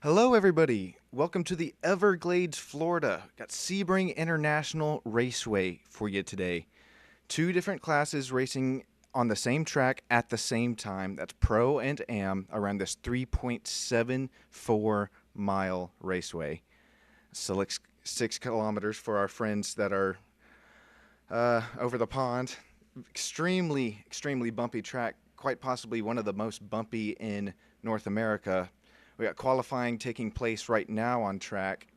Hello, everybody. Welcome to the Everglades, Florida. Got Sebring International Raceway for you today. Two different classes racing on the same track at the same time. That's Pro and Am around this 3.74 mile raceway. Select 6 kilometers for our friends that are over the pond. Extremely bumpy track. Quite possibly one of the most bumpy in North America. We got qualifying taking place right now on track.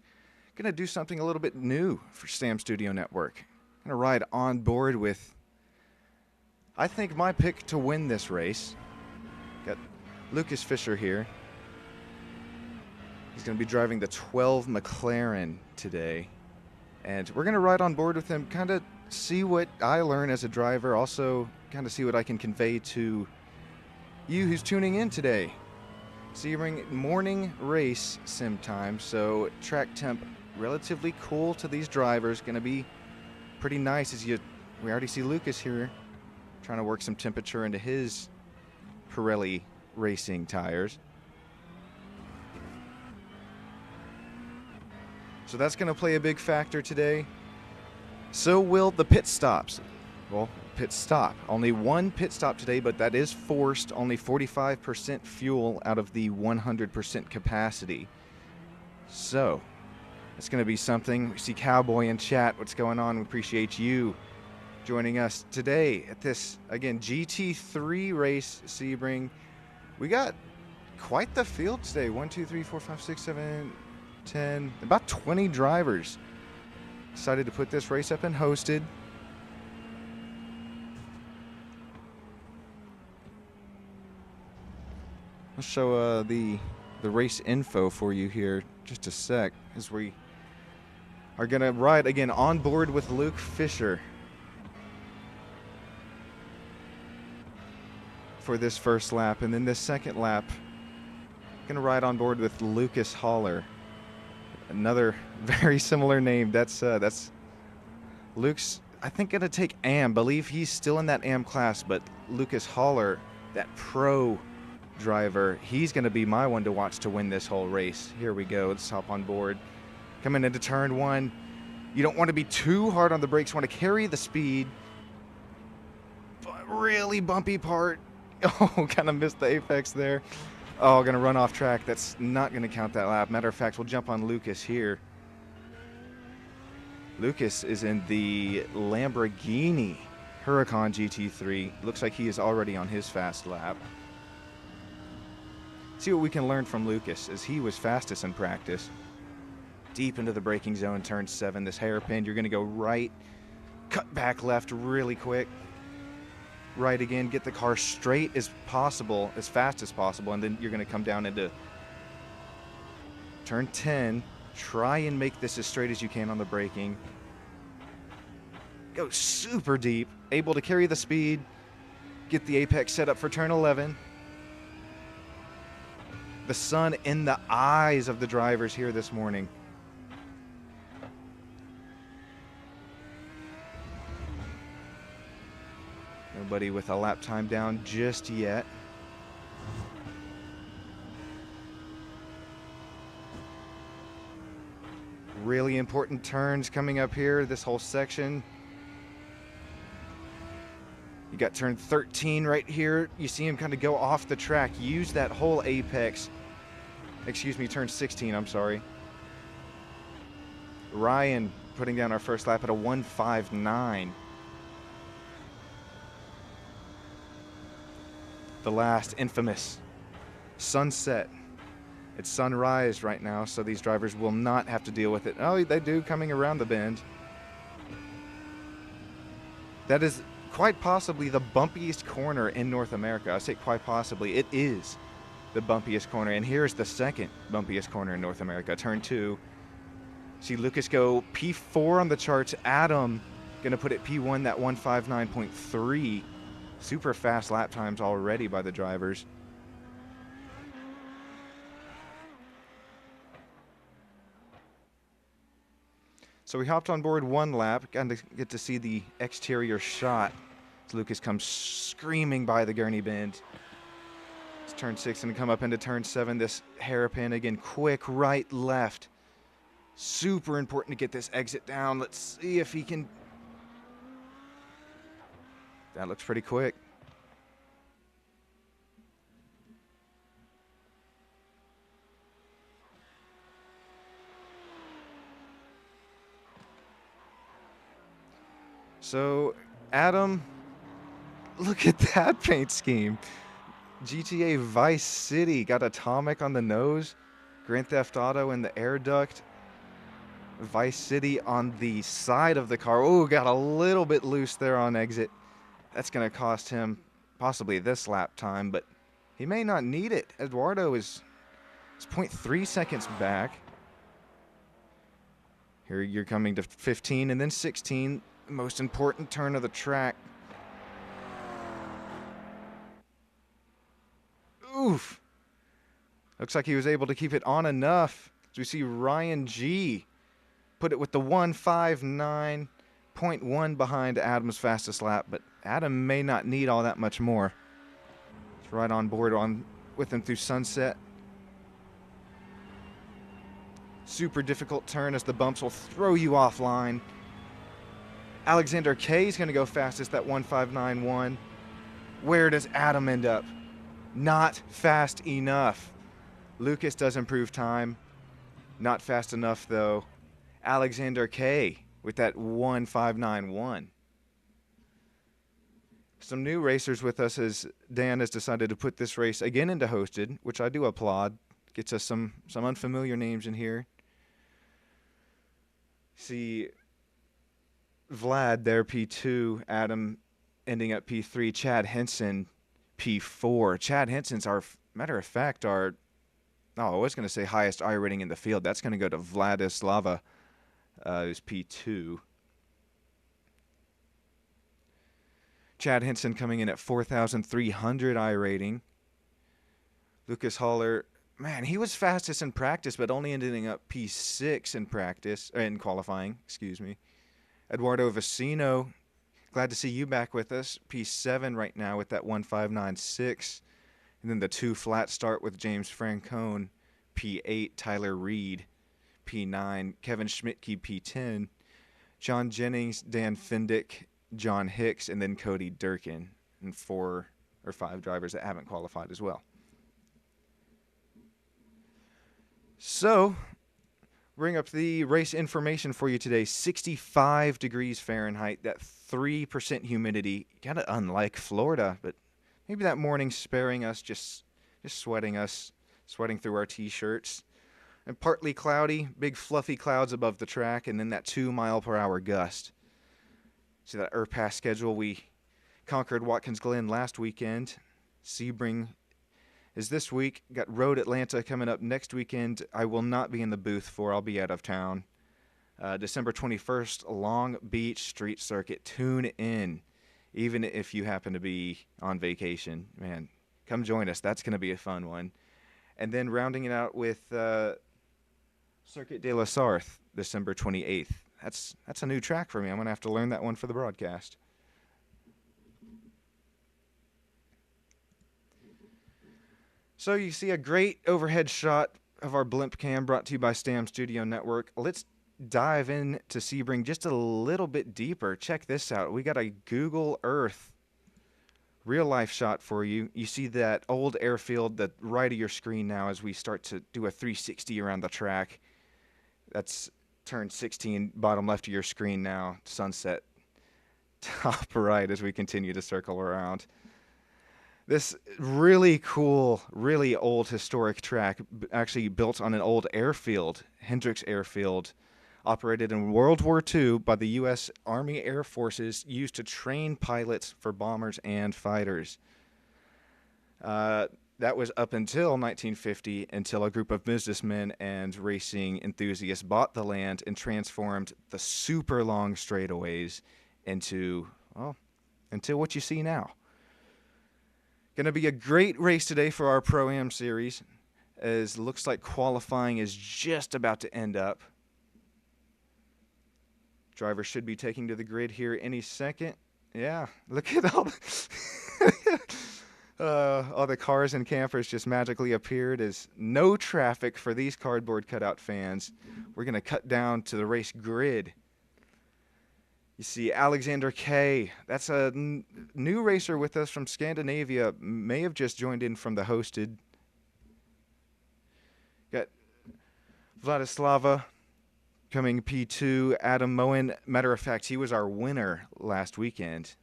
Gonna do something a little bit new for Sam Studio Network. Gonna ride on board with, I think, my pick to win this race. Got Lucas Fisher here. He's gonna be driving the 12 McLaren today. And we're gonna ride on board with him, kind of see what I learn as a driver, also kind of see what I can convey to you who's tuning in today. Sebring morning race sim time, so track temp relatively cool to these drivers. Gonna be pretty nice we already see Lucas here trying to work some temperature into his Pirelli racing tires. So that's gonna play a big factor today. So will the pit stops. Well, pit stop. Only one pit stop today, but that is forced. Only 45% fuel out of the 100% capacity. So, it's going to be something. We see Cowboy in chat. What's going on? We appreciate you joining us today at this, again, GT3 race, Sebring. We got quite the field today. 1, 2, 3, 4, 5, 6, 7, 10. About 20 drivers decided to put this race up and hosted. I'll show the race info for you here just a sec, as we are going to ride again on board with Luke Fisher for this first lap, and then this second lap going to ride on board with Lucas Haller, another very similar name. That's Luke's, I think, going to take Am. Believe he's still in that Am class, but Lucas Haller, that pro driver, he's going to be my one to watch to win this whole race. Here we go. Let's hop on board. Coming into turn one. You don't want to be too hard on the brakes. You want to carry the speed. But really bumpy part. Oh, kind of missed the apex there. Oh, going to run off track. That's not going to count that lap. Matter of fact, we'll jump on Lucas here. Lucas is in the Lamborghini Huracan GT3. Looks like he is already on his fast lap. See what we can learn from Lucas, as he was fastest in practice. Deep into the braking zone, turn 7, this hairpin. You're going to go right, cut back left really quick. Right again, get the car straight as possible, as fast as possible, and then you're going to come down into turn 10. Try and make this as straight as you can on the braking. Go super deep, able to carry the speed, get the apex set up for turn 11. The sun in the eyes of the drivers here this morning. Nobody with a lap time down just yet. Really important turns coming up here, this whole section. You got turn 13 right here. You see him kind of go off the track. Use that whole apex. Excuse me, turn 16, I'm sorry. Ryan putting down our first lap at a 1:59. The last infamous sunset. It's sunrise right now, so these drivers will not have to deal with it. Oh, they do, coming around the bend. That is quite possibly the bumpiest corner in North America. I say quite possibly. It is the bumpiest corner. And here's the second bumpiest corner in North America. Turn 2. See Lucas go P4 on the charts. Adam going to put it P1, that 1:59.3. Super fast lap times already by the drivers. So we hopped on board one lap. Got to get to see the exterior shot as Lucas comes screaming by the gurney bend. It's turn 6 and come up into turn 7. This hairpin again, quick right, left. Super important to get this exit down. Let's see if he can. That looks pretty quick. So, Adam, look at that paint scheme. GTA Vice City got Atomic on the nose, Grand Theft Auto in the air duct, Vice City on the side of the car. Oh, got a little bit loose there on exit. That's going to cost him possibly this lap time, but he may not need it. Eduardo is 0.3 seconds back. Here you're coming to 15 and then 16, the most important turn of the track. Oof. Looks like he was able to keep it on enough. As we see Ryan G put it with the 1:59.1 behind Adam's fastest lap, but Adam may not need all that much more. He's right on board with him through Sunset. Super difficult turn as the bumps will throw you offline. Alexander K is going to go fastest, that 1:59.1. Where does Adam end up? Not fast enough. Lucas does improve time. Not fast enough, though. Alexander K with that 1:59.1. Some new racers with us as Dan has decided to put this race again into hosted, which I do applaud. Gets us some unfamiliar names in here. See Vlad there, P2. Adam ending up P3. Chad Henson, P4. Chad Henson's matter of fact, I was going to say highest I rating in the field. That's going to go to Vladislava, who's P2. Chad Henson coming in at 4,300 I rating. Lucas Haller, man, he was fastest in practice, but only ending up P6 in qualifying, excuse me. Eduardo Vecino, glad to see you back with us. P7 right now with that 1:59.6. And then the 2 flat start with James Francone, P8. Tyler Reed, P9. Kevin Schmidtke, P10. John Jennings, Dan Fendick, John Hicks, and then Cody Durkin. And 4 or 5 drivers that haven't qualified as well. So, bring up the race information for you today. 65 degrees Fahrenheit, that 3% humidity. Kind of unlike Florida, but maybe that morning sparing us, just sweating through our T-shirts. And partly cloudy, big fluffy clouds above the track, and then that 2-mile-per-hour gust. See that IRPAS schedule? We conquered Watkins Glen last weekend. Sebring is this week. Got Road Atlanta coming up next weekend. I will not be in the booth for. I'll be out of town. December 21st, Long Beach Street Circuit. Tune in. Even if you happen to be on vacation, man, come join us. That's going to be a fun one. And then rounding it out with Circuit de la Sarthe, December 28th. That's a new track for me. I'm going to have to learn that one for the broadcast. So you see a great overhead shot of our blimp cam brought to you by Stam Studio Network. Let's dive into Sebring just a little bit deeper. Check this out. We got a Google Earth real life shot for you. You see that old airfield that right of your screen now as we start to do a 360 around the track. That's turn 16, bottom left of your screen now. Sunset top right as we continue to circle around. This really cool, really old historic track, actually built on an old airfield, Hendricks Airfield, operated in World War II by the U.S. Army Air Forces, used to train pilots for bombers and fighters. That was up until 1950, until a group of businessmen and racing enthusiasts bought the land and transformed the super long straightaways into what you see now. Going to be a great race today for our Pro-Am series, as looks like qualifying is just about to end up. Driver should be taking to the grid here any second. Yeah, look at all All the cars and campers just magically appeared as no traffic for these cardboard cutout fans. We're going to cut down to the race grid. You see Alexander K. That's a new racer with us from Scandinavia. May have just joined in from the hosted. Got Vladislava coming P2. Adam Moen. Matter of fact, he was our winner last weekend.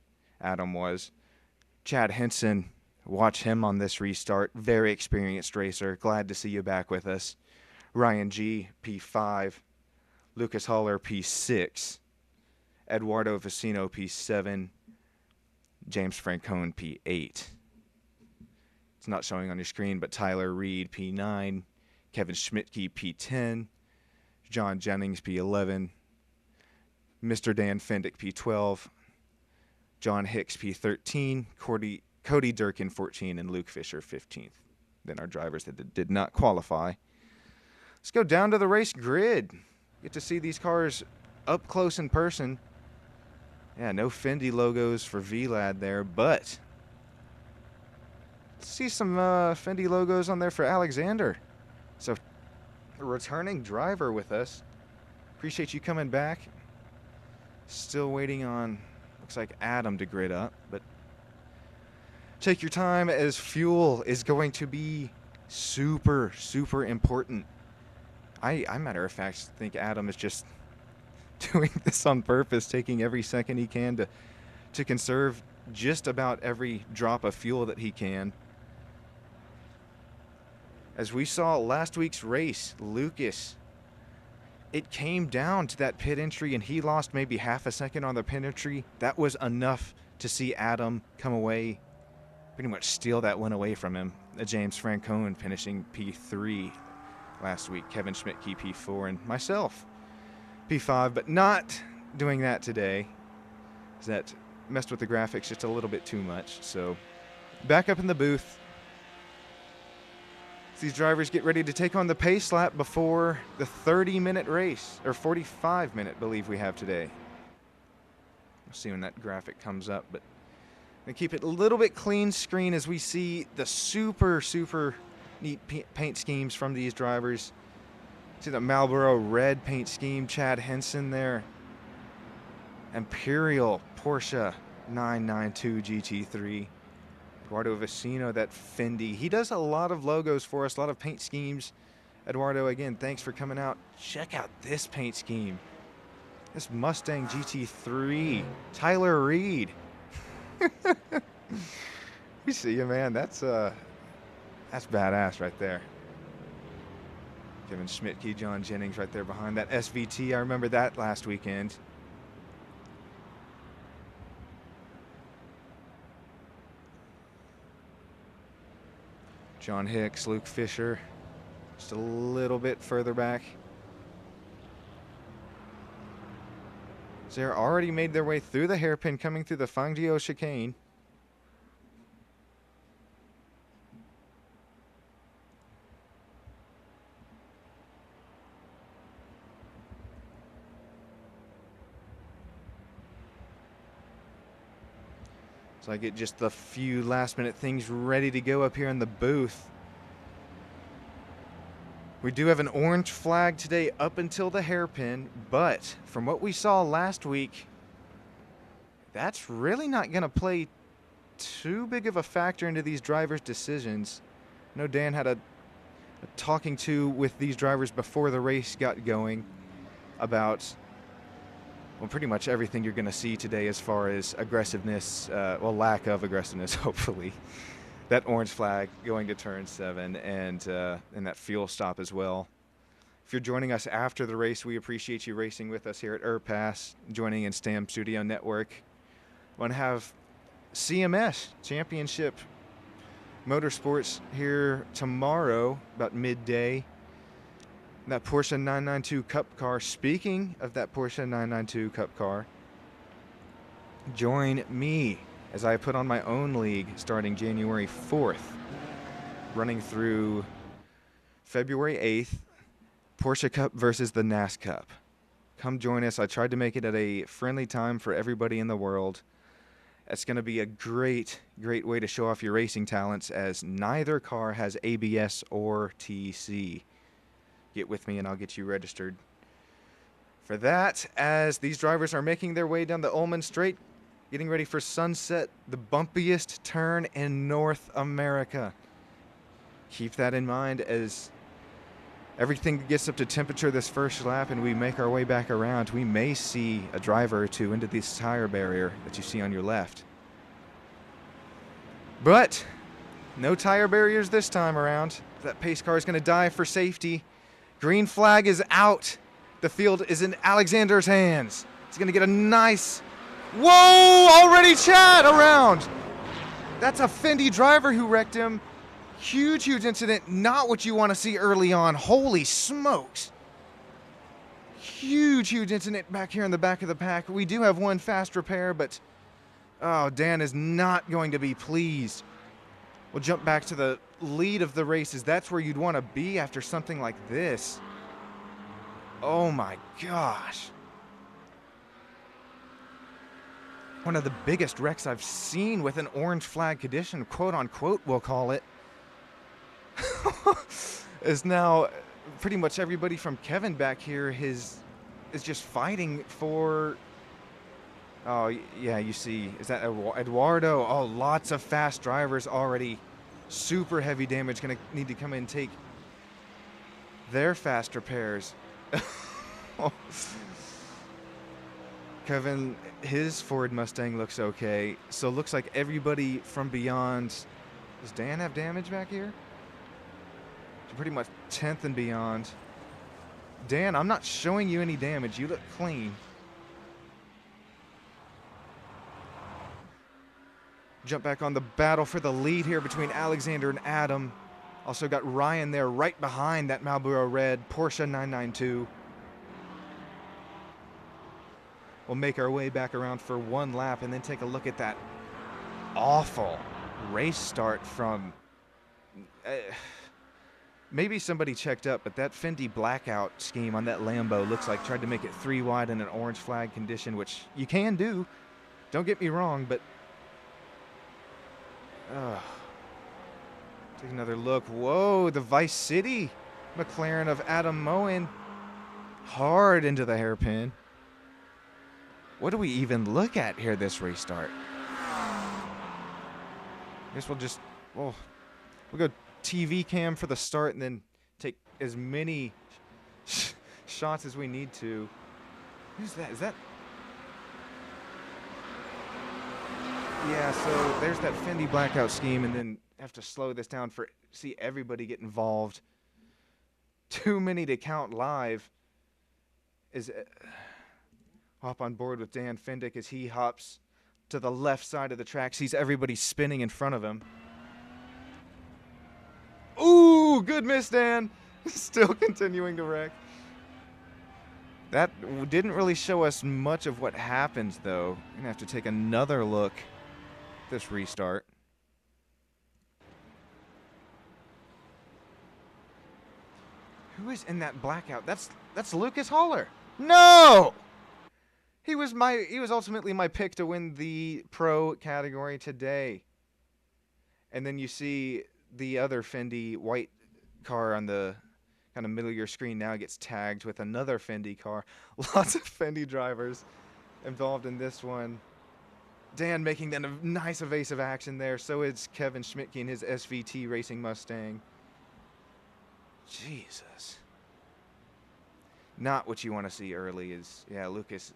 Adam was. Chad Henson. Watch him on this restart. Very experienced racer. Glad to see you back with us. Ryan G. P5. Lucas Haller P6. Eduardo Vicino, P7. James Francone, P8. It's not showing on your screen, but Tyler Reed, P9. Kevin Schmidtke, P10. John Jennings, P11. Mr. Dan Fendick, P12. John Hicks, P13. Cody Durkin, 14. And Luke Fisher, 15th. Then our drivers that did not qualify. Let's go down to the race grid. Get to see these cars up close in person. Yeah, no Fendi logos for VLAD there, but let's see some Fendi logos on there for Alexander. So, a returning driver with us. Appreciate you coming back. Still waiting on, looks like Adam to grid up, but take your time as fuel is going to be super, super important. I matter of fact, think Adam is just doing this on purpose, taking every second he can to conserve just about every drop of fuel that he can. As we saw last week's race, Lucas, it came down to that pit entry and he lost maybe half a second on the pit entry. That was enough to see Adam come away, pretty much steal that one away from him. James Francone finishing P3 last week, Kevin Schmidtke P4, and myself P5, but not doing that today. That messed with the graphics just a little bit too much. So back up in the booth. These drivers get ready to take on the pace lap before the 30-minute race, or 45-minute, believe we have today. We'll see when that graphic comes up, but I'm gonna keep it a little bit clean screen as we see the super, super neat paint schemes from these drivers. See the Marlboro red paint scheme, Chad Henson there. Imperial Porsche 992 GT3. Eduardo Vicino, that Fendi. He does a lot of logos for us, a lot of paint schemes. Eduardo, again, thanks for coming out. Check out this paint scheme. This Mustang GT3. Tyler Reed. We see you, man. That's badass right there. Kevin Schmidtke, John Jennings right there behind that SVT. I remember that last weekend. John Hicks, Luke Fisher, just a little bit further back. So they're already made their way through the hairpin, coming through the Fangio chicane. So I get just the few last-minute things ready to go up here in the booth. We do have an orange flag today up until the hairpin, but from what we saw last week, that's really not going to play too big of a factor into these drivers' decisions. I know Dan had a talking to with these drivers before the race got going about, well, pretty much everything you're going to see today as far as aggressiveness, well, lack of aggressiveness, hopefully. That orange flag going to turn 7 and that fuel stop as well. If you're joining us after the race, we appreciate you racing with us here at IRPAS, joining in STAM Studio Network. I want to have CMS Championship Motorsports here tomorrow about midday. That Porsche 992 Cup car. Speaking of that Porsche 992 Cup car, join me as I put on my own league starting January 4th, running through February 8th, Porsche Cup versus the NAS Cup. Come join us. I tried to make it at a friendly time for everybody in the world. That's going to be a great way to show off your racing talents, as neither car has ABS or TC. Get with me and I'll get you registered for that, as these drivers are making their way down the Ullman Straight, getting ready for Sunset, the bumpiest turn in North America. Keep that in mind as everything gets up to temperature this first lap and we make our way back around. We may see a driver or two into this tire barrier that you see on your left. But no tire barriers this time around. That pace car is going to dive for safety. Green flag is out. The field is in Alexander's hands. He's going to get a nice... Whoa! Already Chad around! That's a Fendi driver who wrecked him. Huge incident. Not what you want to see early on. Holy smokes. Huge incident back here in the back of the pack. We do have one fast repair, but... Oh, Dan is not going to be pleased. We'll jump back to the lead of the races. That's where you'd want to be after something like this. Oh my gosh. One of the biggest wrecks I've seen with an orange flag condition, quote unquote, we'll call it, is now pretty much everybody from Kevin back here is just fighting for... Oh, yeah, you see, is that Eduardo? Oh, lots of fast drivers already. Super heavy damage, going to need to come in and take their fast repairs. Kevin, his Ford Mustang looks okay. So looks like everybody from beyond. Does Dan have damage back here? So pretty much 10th and beyond. Dan, I'm not showing you any damage. You look clean. Jump back on the battle for the lead here between Alexander and Adam. Also got Ryan there right behind that Marlboro Red Porsche 992. We'll make our way back around for one lap and then take a look at that awful race start from... maybe somebody checked up, but that Fendi blackout scheme on that Lambo looks like tried to make it 3 wide in an orange flag condition, which you can do. Don't get me wrong, but... Take another look. Whoa, the Vice City McLaren of Adam Moen. Hard into the hairpin. What do we even look at here this restart? I guess we'll go TV cam for the start and then take as many shots as we need to. Who's that? Is that... Yeah, so there's that Fendi blackout scheme, and then have to slow this down for see everybody get involved. Too many to count live. Is hop on board with Dan Fendick as he hops to the left side of the track, sees everybody spinning in front of him. Ooh, good miss, Dan. Still continuing to wreck. That didn't really show us much of what happens, though. We're gonna have to take another look at this restart. Who is in that blackout? That's Lucas Haller. No! He was ultimately my pick to win the pro category today. And then you see the other Fendi white car on the kind of middle of your screen now gets tagged with another Fendi car. Lots of Fendi drivers involved in this one. Dan making that a nice evasive action there. So is Kevin Schmidtke in his SVT Racing Mustang. Jesus. Not what you want to see early is, yeah, Lucas,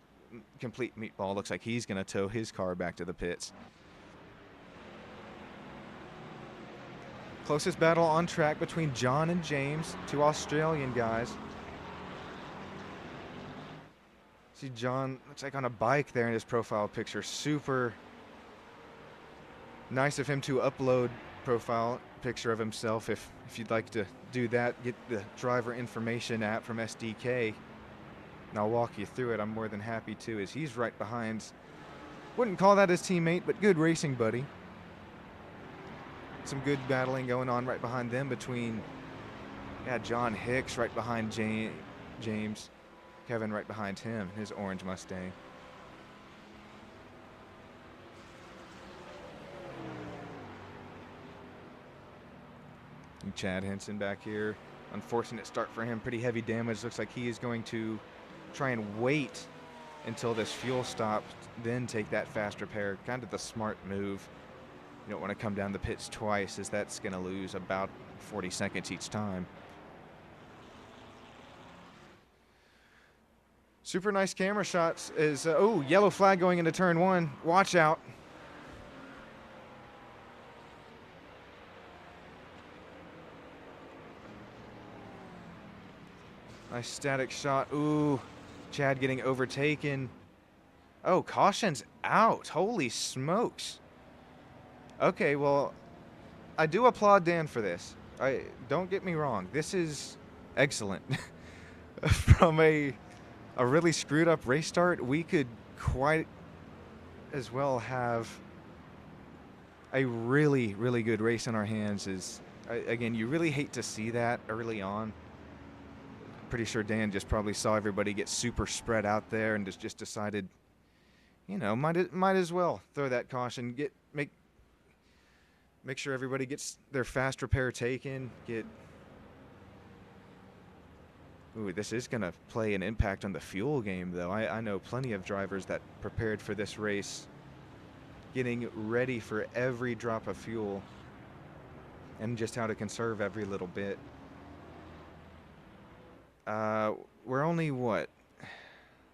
complete meatball. Looks like he's going to tow his car back to the pits. Closest battle on track between John and James, two Australian guys. See John, looks like on a bike there in his profile picture. Super nice of him to upload profile picture of himself. If you'd like to do that, get the driver information app from SDK, and I'll walk you through it. I'm more than happy to, as he's right behind. Wouldn't call that his teammate, but good racing buddy. Some good battling going on right behind them between, yeah, John Hicks right behind James. Kevin right behind him, his orange Mustang. And Chad Henson back here. Unfortunate start for him. Pretty heavy damage. Looks like he is going to try and wait until this fuel stops, then take that fast repair. Kind of the smart move. You don't want to come down the pits twice, as that's going to lose about 40 seconds each time. Super nice camera shots. Is oh, yellow flag going into turn 1. Watch out. Nice static shot. Ooh, Chad getting overtaken. Oh, caution's out. Holy smokes. Okay, well, I do applaud Dan for this. Don't get me wrong. This is excellent. From a really screwed up race start, we could quite as well have a really, really good race in our hands. Again, you really hate to see that early on. Pretty sure Dan just probably saw everybody get super spread out there and just decided, you know, might as well throw that caution, make sure everybody gets their fast repair taken. Ooh, this is gonna play an impact on the fuel game, though. I know plenty of drivers that prepared for this race, getting ready for every drop of fuel and just how to conserve every little bit. We're only, what,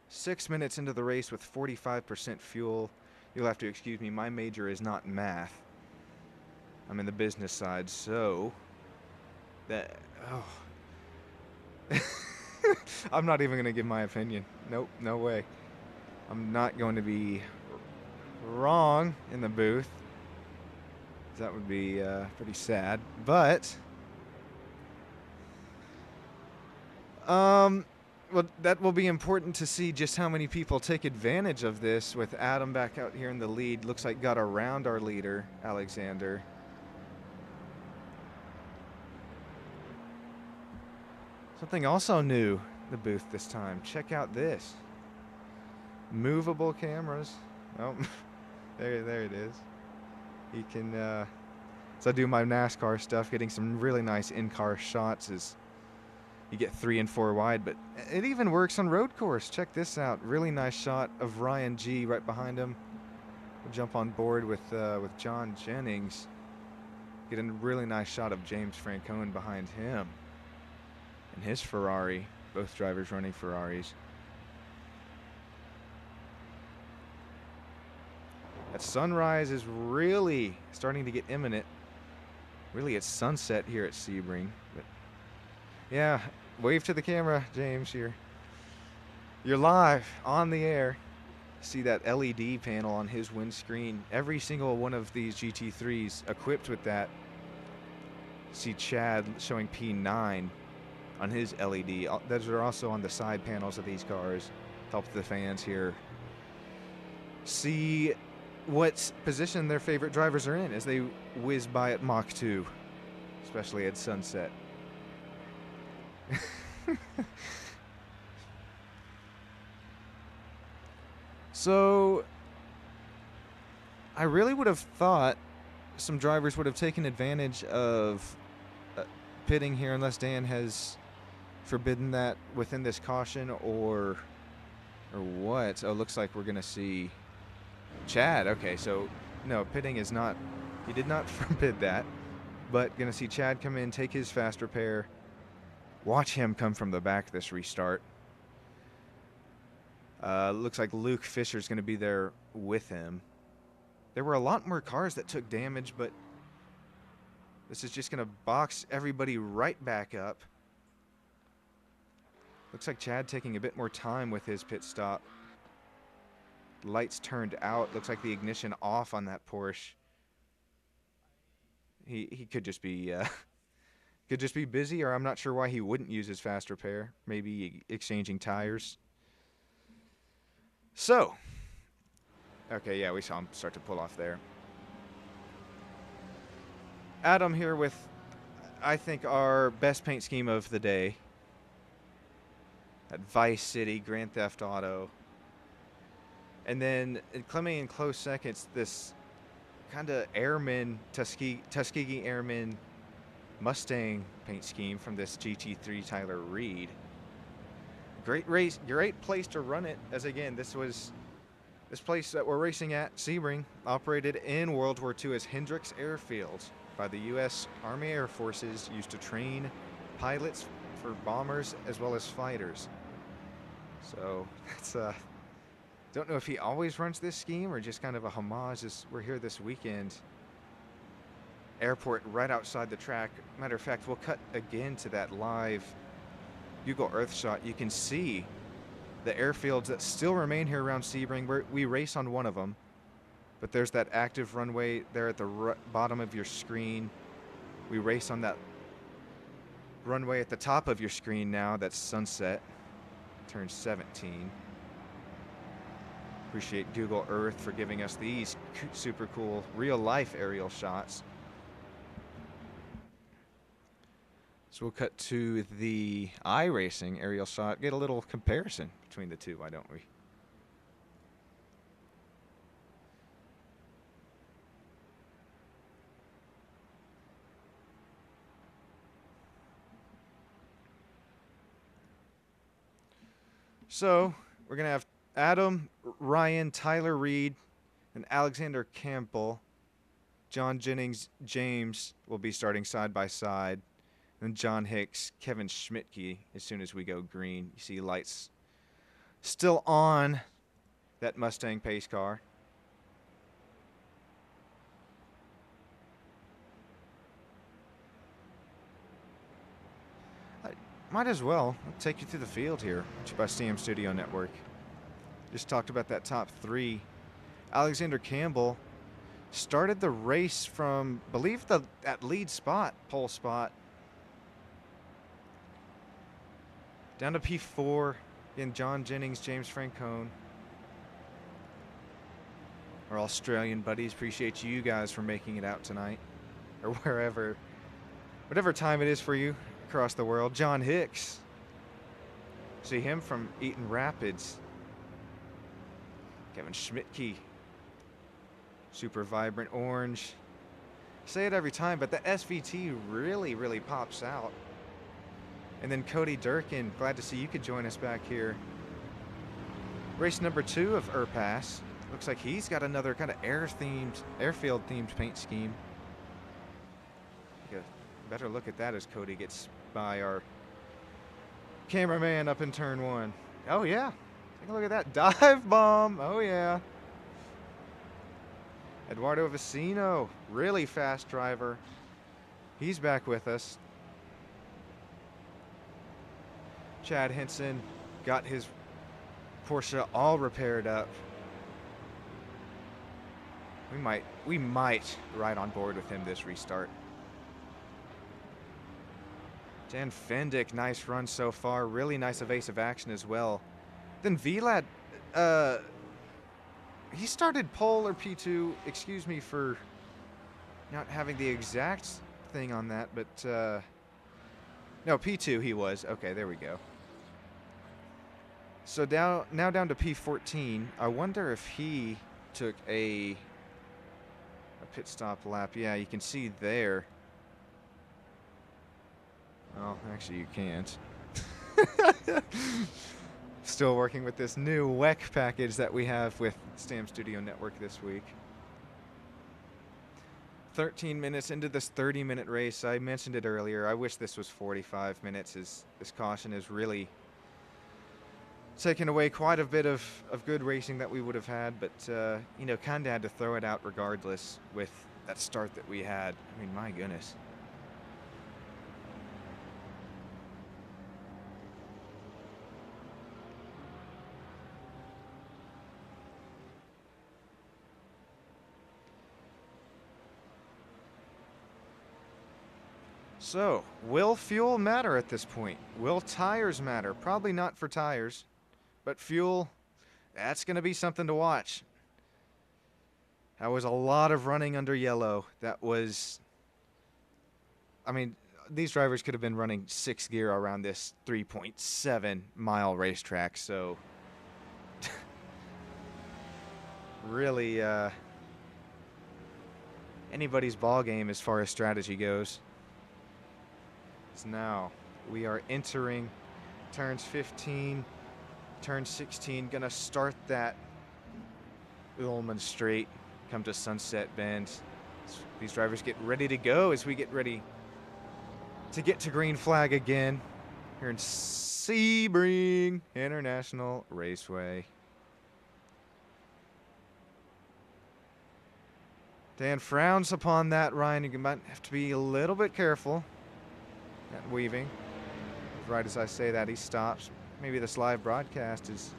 6 minutes into the race with 45% fuel. You'll have to excuse me, my major is not math. I'm in the business side, so that, oh. I'm not even going to give my opinion. Nope, no way. I'm not going to be wrong in the booth. That would be pretty sad, but well, that will be important to see just how many people take advantage of this, with Adam back out here in the lead. Looks like got around our leader, Alexander. Something also new, the booth this time. Check out this. Movable cameras. Oh, there it is. You can, so I do my NASCAR stuff, getting some really nice in-car shots as you get 3 and 4 wide, but it even works on road course. Check this out. Really nice shot of Ryan G right behind him. We'll jump on board with John Jennings. Get a really nice shot of James Francone behind him and his Ferrari. Both drivers running Ferraris. That sunrise is really starting to get imminent. Really, it's sunset here at Sebring. But yeah, wave to the camera, James. You're live on the air. See that LED panel on his windscreen. Every single one of these GT3s equipped with that. See Chad showing P9 on his LED. Those are also on the side panels of these cars. Help the fans here see what position their favorite drivers are in as they whiz by at Mach 2, especially at sunset. So I really would have thought some drivers would have taken advantage of pitting here, unless Dan has forbidden that within this caution, or what. Oh, looks like we're gonna see Chad. Okay, so no, pitting is not, he did not forbid that, but gonna see Chad come in, take his fast repair. Watch him come from the back this restart. Looks like Luke Fisher's gonna be there with him. There were a lot more cars that took damage, but this is just gonna box everybody right back up. Looks like Chad taking a bit more time with his pit stop. Lights turned out. Looks like the ignition off on that Porsche. He could just be busy, or I'm not sure why he wouldn't use his fast repair. Maybe exchanging tires. So, okay, yeah, we saw him start to pull off there. Adam here with, I think, our best paint scheme of the day. At Vice City, Grand Theft Auto. And then coming in close seconds, this kind of airman, Tuskegee Airman Mustang paint scheme from this GT3 Tyler Reed. Great race, great place to run it, as again, this place that we're racing at, Sebring, operated in World War II as Hendricks Airfield by the U.S. Army Air Forces, used to train pilots for bombers as well as fighters. So that's don't know if he always runs this scheme or just kind of a homage as we're here this weekend. Airport right outside the track. Matter of fact, we'll cut again to that live Google Earth shot. You can see the airfields that still remain here around Sebring. We race on one of them, but there's that active runway there at the bottom of your screen. We race on that runway at the top of your screen now. That's Sunset, turn 17. Appreciate Google Earth for giving us these super cool real-life aerial shots. So we'll cut to the iRacing aerial shot, get a little comparison between the two, why don't we? So we're going to have Adam, Ryan, Tyler Reed, and Alexander Campbell. John Jennings, James will be starting side by side. And John Hicks, Kevin Schmidtke as soon as we go green. You see lights still on that Mustang pace car. I might as well take you through the field here by CM Studio Network. Just talked about that top three. Alexander Campbell started the race from, I believe, that lead spot, pole spot, down to P4 in John Jennings, James Francone. Our Australian buddies, appreciate you guys for making it out tonight. Or whatever time it is for you across the world. John Hicks. See him from Eaton Rapids. Kevin Schmidtke. Super vibrant orange. Say it every time, but the SVT really, really pops out. And then Cody Durkin, glad to see you could join us back here. Race number 2 of IRPAS. Looks like he's got another kind of airfield themed paint scheme. Take a better look at that as Cody gets by our cameraman up in turn 1. Oh yeah, take a look at that dive bomb. Oh yeah. Eduardo Vicino, really fast driver. He's back with us. Chad Henson got his Porsche all repaired up. We might ride on board with him this restart. Dan Fendick, nice run so far. Really nice evasive action as well. Then Vlad, he started pole or P2. Excuse me for not having the exact thing on that, but no, P2 he was. Okay, there we go. So now down to P14. I wonder if he took a pit stop lap. Yeah, you can see there. Oh, actually you can't. Still working with this new WEC package that we have with Stam Studio Network this week. 13 minutes into this 30-minute race. I mentioned it earlier. I wish this was 45 minutes, as this caution is really taken away quite a bit of good racing that we would have had, but you know, kind of had to throw it out regardless with that start that we had. I mean, my goodness. So, will fuel matter at this point? Will tires matter? Probably not for tires. But fuel, that's going to be something to watch. That was a lot of running under yellow. That was, I mean, these drivers could have been running 6th gear around this 3.7 mile racetrack. So, really, anybody's ball game as far as strategy goes. So now we are entering turns 15, turn 16. Gonna start that Ullman Straight, come to Sunset Bend. These drivers get ready to go as we get ready to get to green flag again here in Sebring International Raceway. Dan frowns upon that, Ryan. You might have to be a little bit careful at weaving. Right as I say that, he stops. Maybe this live broadcast is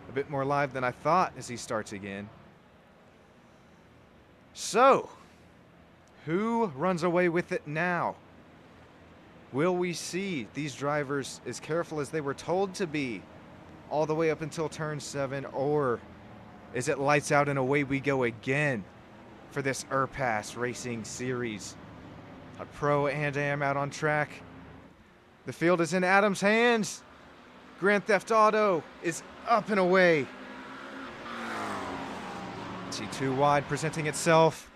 a bit more live than I thought as he starts again. So, who runs away with it now? Will we see these drivers as careful as they were told to be all the way up until turn 7, or is it lights out and away we go again for this IRPAS Racing Series? A Pro and Am out on track. The field is in Adam's hands. Grand Theft Auto is up and away. T2 wide presenting itself.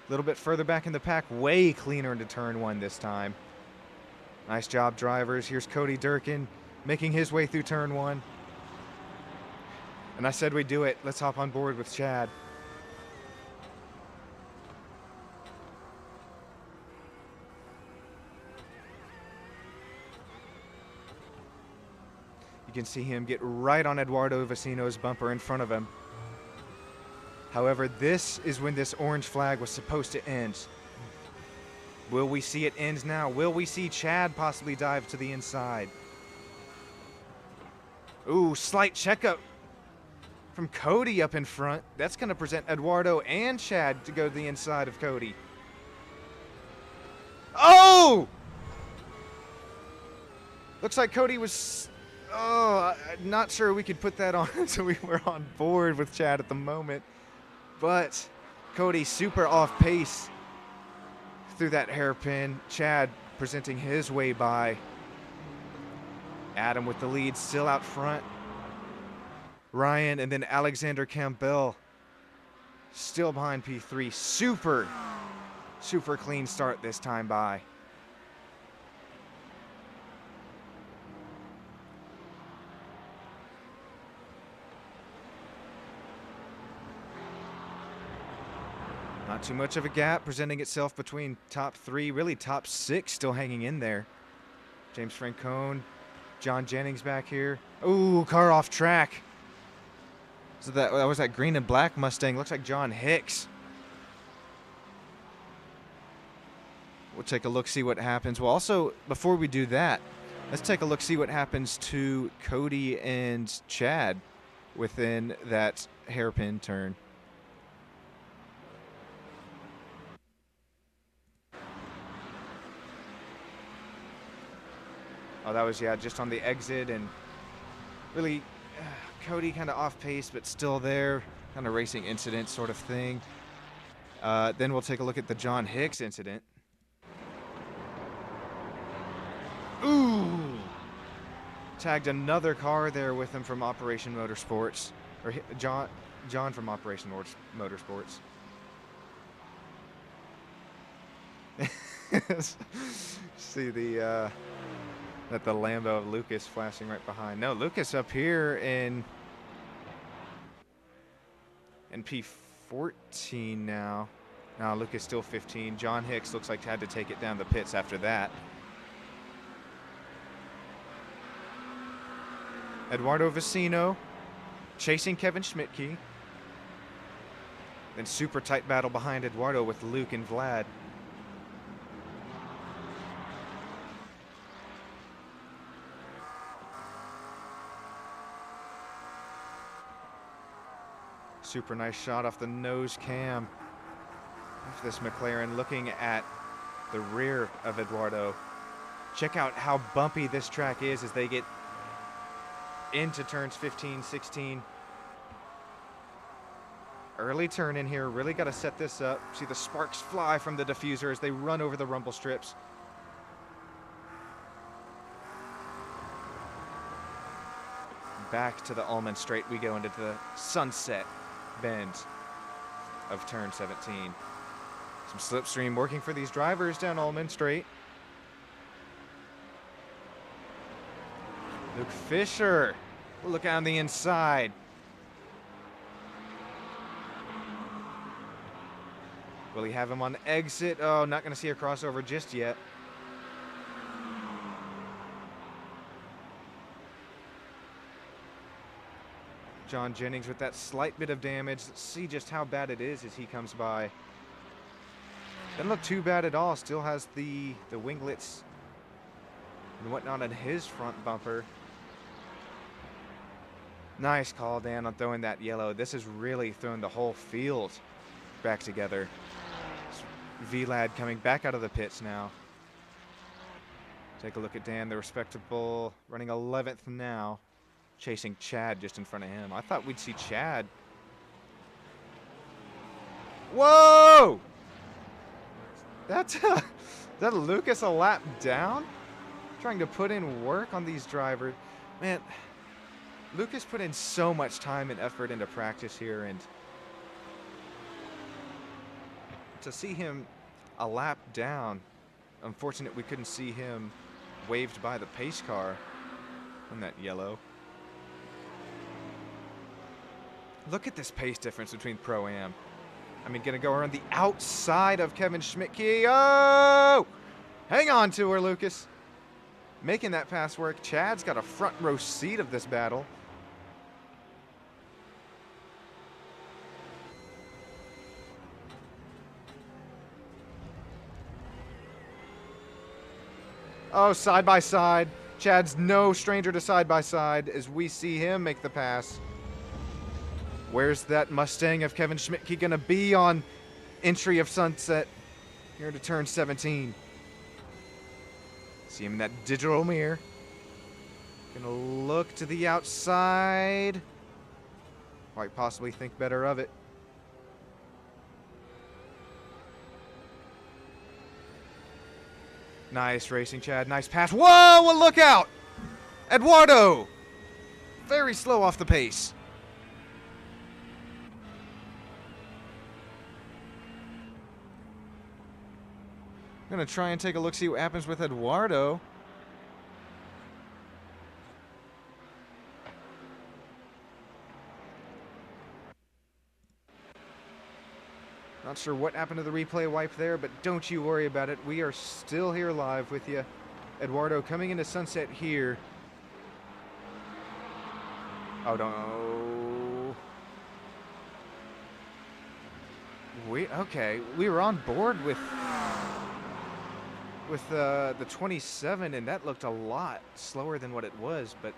A little bit further back in the pack, way cleaner into turn 1 this time. Nice job, drivers. Here's Cody Durkin making his way through turn 1. And I said we'd do it. Let's hop on board with Chad. You can see him get right on Eduardo Vecino's bumper in front of him. However, this is when this orange flag was supposed to end. Will we see it end now? Will we see Chad possibly dive to the inside? Ooh, slight checkup from Cody up in front. That's going to present Eduardo and Chad to go to the inside of Cody. Oh! Looks like Cody was... Oh, I'm not sure we could put that on so we were on board with Chad at the moment. But Cody super off pace through that hairpin. Chad presenting his way by. Adam with the lead still out front. Ryan and then Alexander Campbell still behind P3. Super clean start this time by. Not too much of a gap presenting itself between top 3, really top 6 still hanging in there. James Francone, John Jennings back here. Ooh, car off track. So that was that green and black Mustang. Looks like John Hicks. We'll take a look, see what happens. Well, also, before we do that, let's take a look, see what happens to Cody and Chad within that hairpin turn. Oh, that was, yeah, just on the exit, and really Cody kind of off pace, but still there, kind of racing incident sort of thing. Then we'll take a look at the John Hicks incident. Ooh! Tagged another car there with him from Operation Motorsports, or John from Operation Motorsports. See the the Lambo of Lucas flashing right behind. No, Lucas up here in P14 now. Now Lucas still 15. John Hicks looks like had to take it down the pits after that. Eduardo Vecino chasing Kevin Schmidtke. Then super tight battle behind Eduardo with Luke and Vlad. Super nice shot off the nose cam of this McLaren, looking at the rear of Eduardo. Check out how bumpy this track is as they get into turns 15, 16. Early turn in here, really got to set this up. See the sparks fly from the diffuser as they run over the rumble strips. Back to the Ullman Straight we go into the Sunset Bend of turn 17. Some slipstream working for these drivers down Ullman Straight. Luke Fisher. Look on the inside. Will he have him on exit? Oh, not going to see a crossover just yet. John Jennings with that slight bit of damage. Let's see just how bad it is as he comes by. Doesn't look too bad at all. Still has the winglets and whatnot on his front bumper. Nice call, Dan, on throwing that yellow. This has really thrown the whole field back together. Vlad coming back out of the pits now. Take a look at Dan, the respectable, running 11th now. Chasing Chad just in front of him. I thought we'd see Chad. Whoa! That's is that Lucas a lap down? Trying to put in work on these drivers. Man, Lucas put in so much time and effort into practice here, and to see him a lap down, unfortunate we couldn't see him waved by the pace car on that yellow. Look at this pace difference between Pro-Am. I mean, gonna go around the outside of Kevin Schmidtke. Oh! Hang on to her, Lucas. Making that pass work. Chad's got a front row seat of this battle. Oh, side by side. Chad's no stranger to side by side as we see him make the pass. Where's that Mustang of Kevin Schmidtke gonna be on entry of Sunset here to turn 17? See him in that digital mirror. Gonna look to the outside. Quite possibly think better of it. Nice racing, Chad. Nice pass. Whoa, a look out! Eduardo! Very slow off the pace. I'm going to try and take a look, see what happens with Eduardo. Not sure what happened to the replay wipe there, but don't you worry about it. We are still here live with you. Eduardo coming into Sunset here. Oh, no. Okay, we were on board with the 27, and that looked a lot slower than what it was, but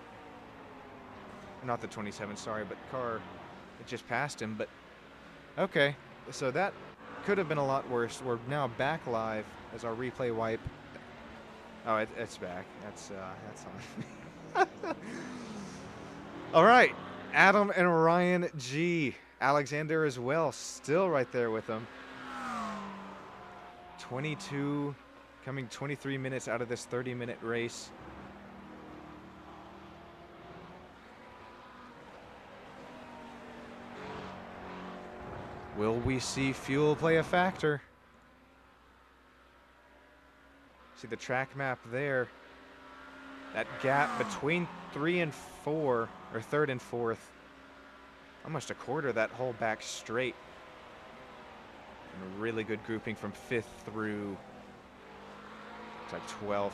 not the 27, sorry, but car, it just passed him, but okay. So that could have been a lot worse. We're now back live as our replay wipe. Oh, it's back. That's on. All right, Adam and Ryan G. Alexander as well, still right there with them. 22, coming 23 minutes out of this 30-minute race. Will we see fuel play a factor? See the track map there. That gap between 3 and 4, or 3rd and 4th. Almost a quarter that whole back straight. And a really good grouping from 5th through, it's like 12th.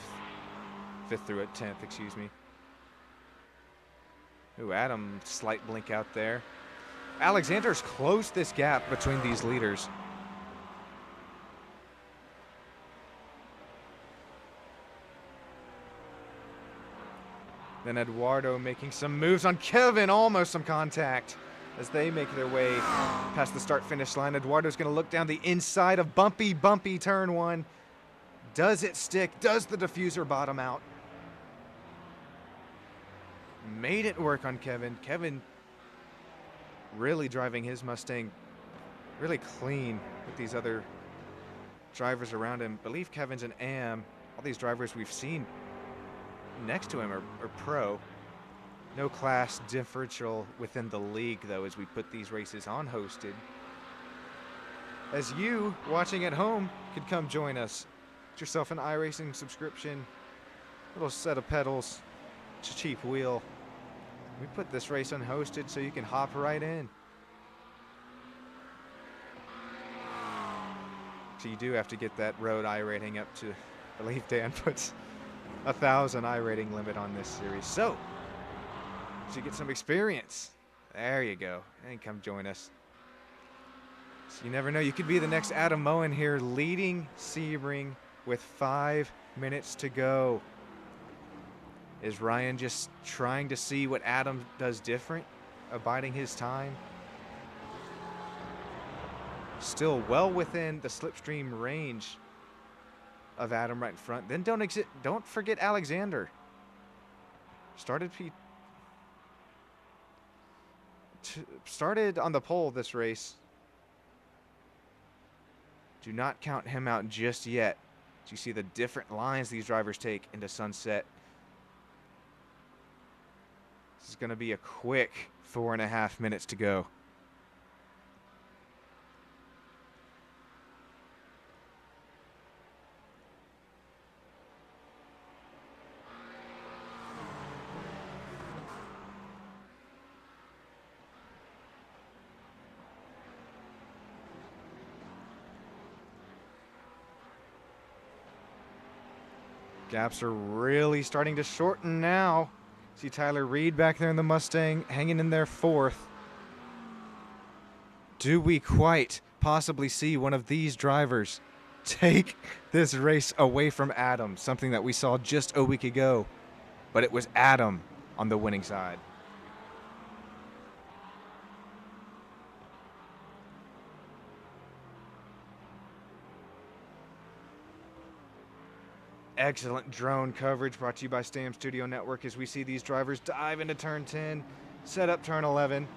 5th through at 10th, excuse me. Ooh, Adam, slight blink out there. Alexander's closed this gap between these leaders. Then Eduardo making some moves on Kevin, almost some contact as they make their way past the start-finish line. Eduardo's going to look down the inside of bumpy turn 1. Does it stick? Does the diffuser bottom out? Made it work on Kevin. Kevin really driving his Mustang really clean with these other drivers around him. I believe Kevin's an AM. All these drivers we've seen next to him are pro. No class differential within the league, though, as we put these races on hosted. As you, watching at home, could come join us. Get yourself an iRacing subscription, little set of pedals, a cheap wheel. We put this race unhosted so you can hop right in. So you do have to get that road I rating up to, I believe Dan puts 1,000 I rating limit on this series. So you get some experience. There you go. And come join us. So you never know. You could be the next Adam Moen here, leading Sebring with 5 minutes to go. Is Ryan just trying to see what Adam does different, abiding his time? Still well within the slipstream range of Adam right in front. Then don't forget Alexander. Started on the pole this race. Do not count him out just yet. You see the different lines these drivers take into sunset. This is going to be a quick 4.5 minutes to go. Gaps are really starting to shorten now. See Tyler Reed back there in the Mustang, hanging in there 4th. Do we quite possibly see one of these drivers take this race away from Adam? Something that we saw just a week ago, but it was Adam on the winning side. Excellent drone coverage brought to you by Stam Studio Network as we see these drivers dive into turn 10, set up turn 11.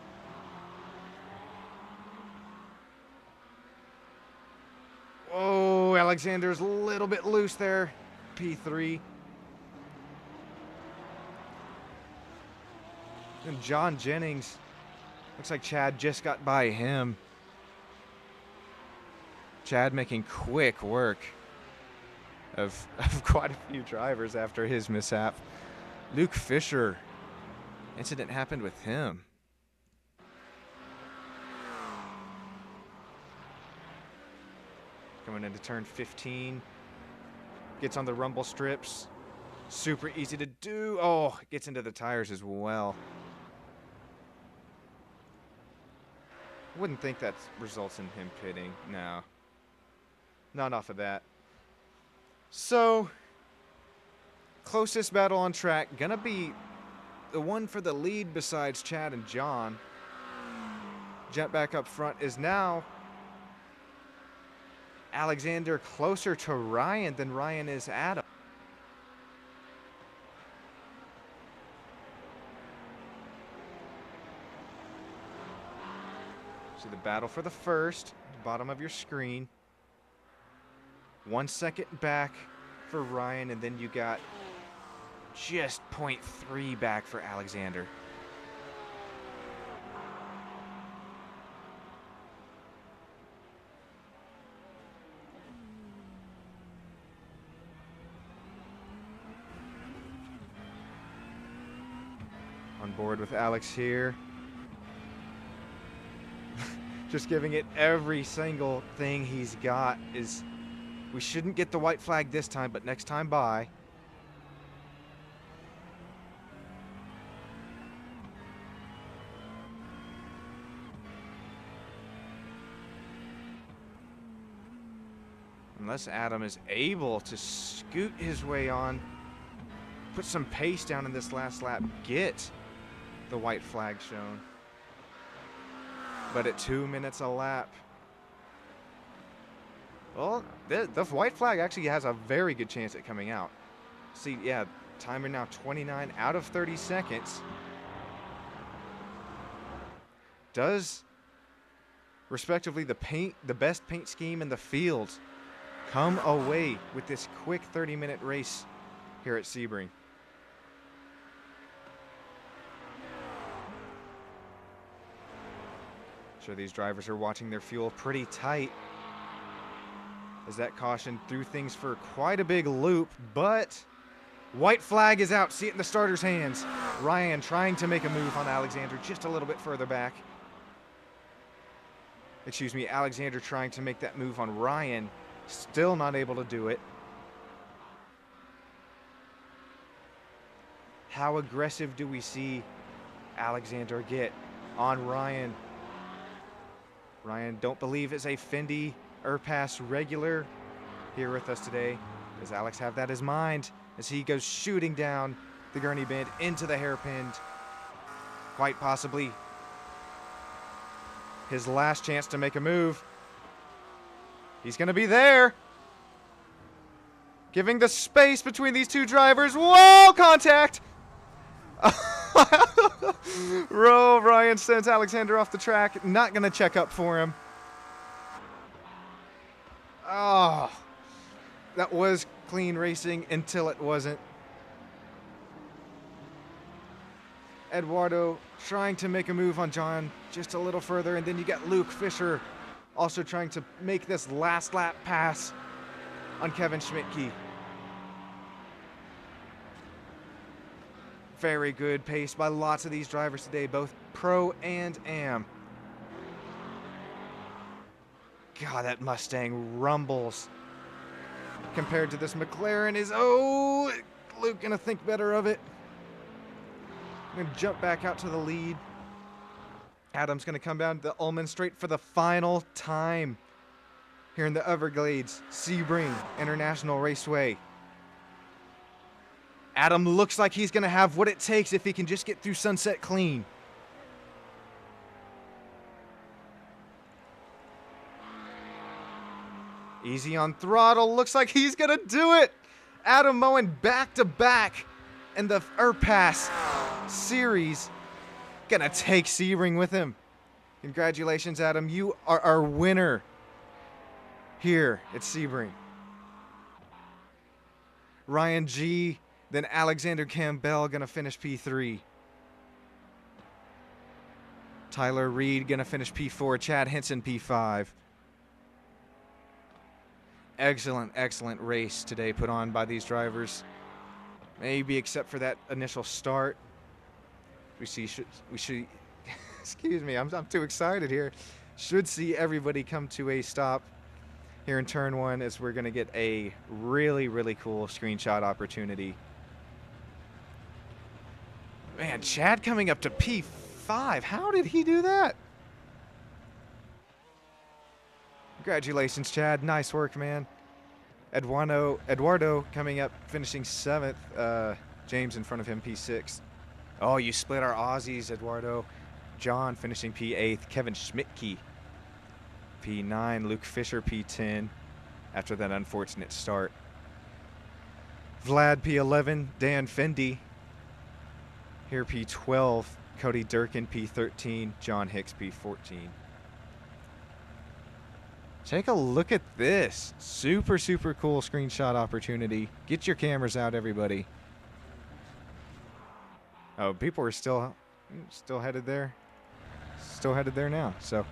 Whoa, Alexander's a little bit loose there, P3. And John Jennings, looks like Chad just got by him. Chad making quick work of quite a few drivers after his mishap. Luke Fisher, incident happened with him. Coming into turn 15, gets on the rumble strips. Super easy to do. Oh, gets into the tires as well. Wouldn't think that results in him pitting. No, not off of that. So, closest battle on track, gonna be the one for the lead besides Chad and John. Jet back up front is now Alexander closer to Ryan than Ryan is Adam. See the battle for the first, bottom of your screen. 1 second back for Ryan, and then you got just 0.3 back for Alexander. On board with Alex here. Just giving it every single thing he's got. Is we shouldn't get the white flag this time, but next time by. Unless Adam is able to scoot his way on, put some pace down in this last lap, get the white flag shown. But at 2 minutes a lap, well, the white flag actually has a very good chance at coming out. See, yeah, timer now 29 out of 30 seconds. Does, respectively, the best paint scheme in the field come away with this quick 30-minute race here at Sebring? Sure, these drivers are watching their fuel pretty tight, as that caution threw things for quite a big loop, but White flag is out. See it in the starter's hands. Ryan trying to make a move on Alexander just a little bit further back. Excuse me, Alexander trying to make that move on Ryan. Still not able to do it. How aggressive do we see Alexander get on Ryan? Ryan, don't believe, is a Fendi IRPAS regular here with us today. Does Alex have that in mind as he goes shooting down the gurney bend into the hairpin? Quite possibly his last chance to make a move. He's going to be there. Giving the space between these two drivers. Whoa, contact! Ryan sends Alexander off the track. Not going to check up for him. Oh, that was clean racing until it wasn't. Eduardo trying to make a move on John just a little further, and then you got Luke Fisher also trying to make this last lap pass on Kevin Schmidtke. Very good pace by lots of these drivers today, both Pro and Am. God, that Mustang rumbles compared to this McLaren. Luke gonna think better of it. I'm gonna jump back out to the lead. Adam's gonna come down to the Ullman Straight for the final time here in the Everglades Sebring International Raceway. Adam looks like he's gonna have what it takes if he can just get through Sunset clean. Easy on throttle, looks like he's gonna do it. Adam Moen back to back in the IRPAS series. Gonna take Sebring with him. Congratulations, Adam. You are our winner here at Sebring. Ryan G, then Alexander Campbell gonna finish P3. Tyler Reed gonna finish P4. Chad Henson P5. Excellent race today put on by these drivers. Maybe except for that initial start. We should excuse me, I'm too excited here. Should see everybody come to a stop here in turn one as we're gonna get a really cool screenshot opportunity. Man, Chad coming up to P5. How did he do that? Congratulations, Chad. Nice work, man. Eduardo coming up, finishing 7th. James in front of him, P6. Oh, you split our Aussies, Eduardo. John finishing P8. Kevin Schmidtke, P9. Luke Fisher, P10, after that unfortunate start. Vlad, P11. Dan Fendi, here, P12. Cody Durkin, P13. John Hicks, P14. Take a look at this. Super cool screenshot opportunity. Get your cameras out, everybody. Oh, people are still headed there. Still headed there now. So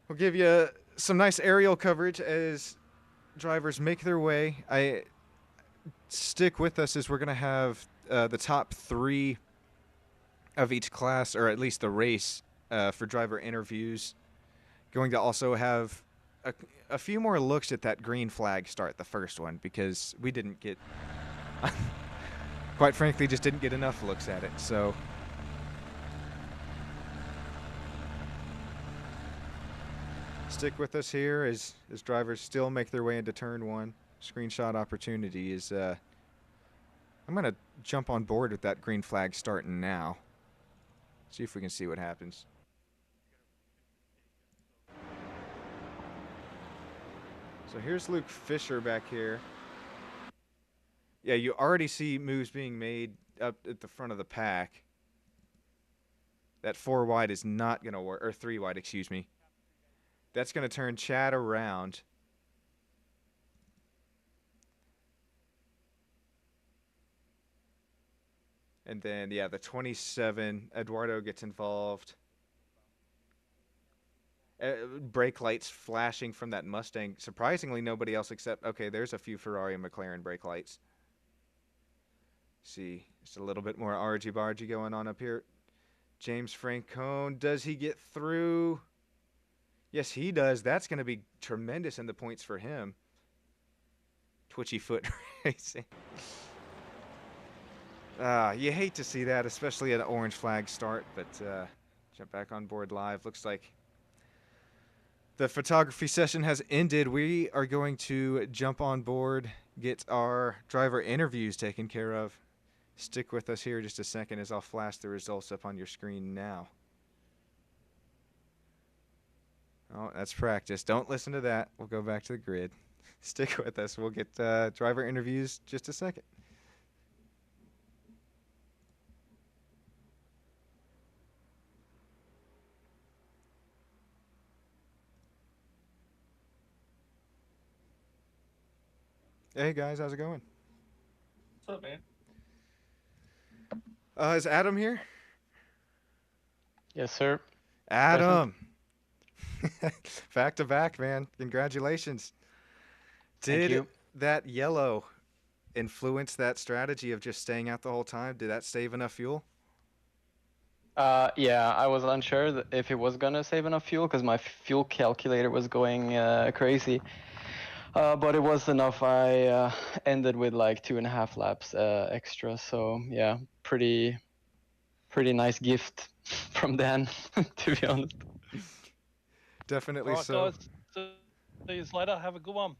we'll give you some nice aerial coverage as drivers make their way. Stick with us as we're going to have the top 3 of each class, or at least the race, for driver interviews. Going to also have a few more looks at that green flag start, the first one, because we didn't get, quite frankly, just didn't get enough looks at it. So stick with us here as drivers still make their way into turn one. Screenshot opportunity is, I'm going to jump on board with that green flag starting now. See if we can see what happens. So here's Luke Fisher back here. Yeah, you already see moves being made up at the front of the pack. That 4 wide is not going to work, or 3 wide, excuse me. That's going to turn Chad around. And then, yeah, the 27, Eduardo gets involved. Brake lights flashing from that Mustang. Surprisingly, nobody else except, okay, there's a few Ferrari and McLaren brake lights. See, just a little bit more argy-bargy going on up here. James Francone, does he get through? Yes, he does. That's going to be tremendous in the points for him. Twitchy foot racing. You hate to see that, especially at an orange flag start, but jump back on board live. Looks like the photography session has ended. We are going to jump on board, get our driver interviews taken care of. Stick with us here just a second as I'll flash the results up on your screen now. Oh, that's practice. Don't listen to that. We'll go back to the grid. Stick with us. We'll get driver interviews just a second. Hey guys, how's it going? What's up, man? Is Adam here? Yes, sir. Adam. Back to back, man. Congratulations. Thank you. Did that yellow influence that strategy of just staying out the whole time? Did that save enough fuel? Yeah, I was unsure if it was gonna save enough fuel because my fuel calculator was going crazy. But it was enough. I ended with like 2.5 laps extra. So yeah, pretty nice gift from Dan, to be honest. Definitely Alright, so. guys. See you later. Have a good one.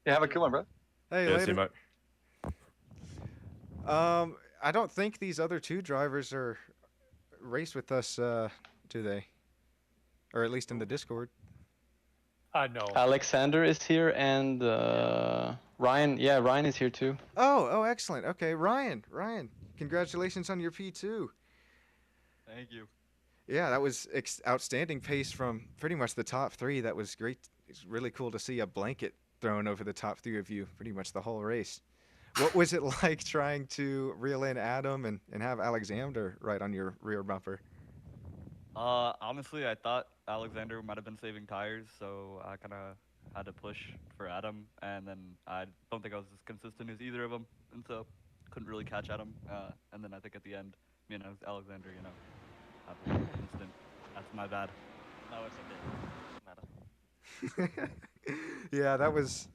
Yeah, have a good one, bro. Hey, Yeah, later. see, mate. I don't think these other two drivers are race with us, do they? Or at least in the Discord. I know. Alexander is here and Ryan. Yeah, Ryan is here too. Oh, excellent. Okay, Ryan, congratulations on your P2. Thank you. Yeah, that was outstanding pace from pretty much the top three. That was great. It's really cool to see a blanket thrown over the top three of you pretty much the whole race. What was it like trying to reel in Adam and have Alexander right on your rear bumper? Honestly, I thought Alexander might have been saving tires, so I kind of had to push for Adam, and then I don't think I was as consistent as either of them, and so couldn't really catch Adam. And then I think at the end, Alexander, had a little instant. That's my bad. No, it's okay. Matter. Yeah, that was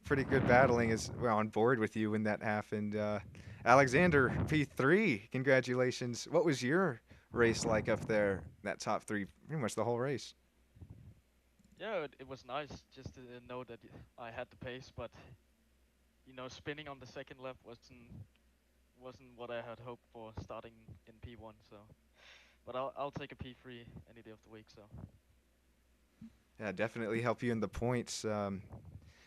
pretty good battling as we're on board with you when that happened. Alexander P3, congratulations. What was your race like up there? That top three, pretty much the whole race. Yeah, it was nice just to know that I had the pace, but spinning on the second lap wasn't what I had hoped for starting in P1. So, but I'll take a P3 any day of the week. So. Yeah, definitely help you in the points.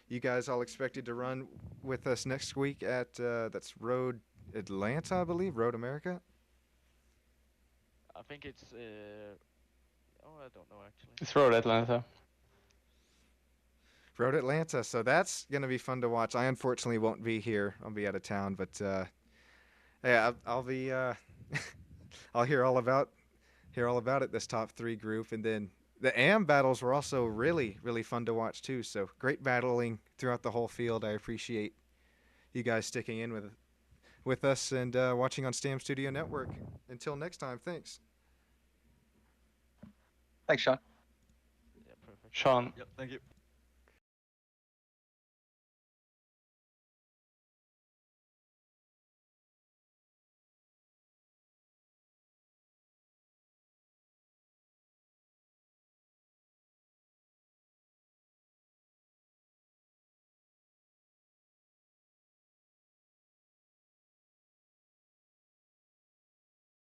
You guys all expected to run with us next week at that's Road Atlanta, I believe, Road America. I think it's I don't know actually. It's Road Atlanta. Road Atlanta, so that's gonna be fun to watch. I unfortunately won't be here. I'll be out of town, but yeah, I'll be. I'll hear all about it. This top three group, and then the AM battles were also really fun to watch too. So great battling throughout the whole field. I appreciate you guys sticking in with us and watching on Stam Studio Network. Until next time, thanks. Thanks, Sean. Yeah, perfect. Sean. Yep, thank you.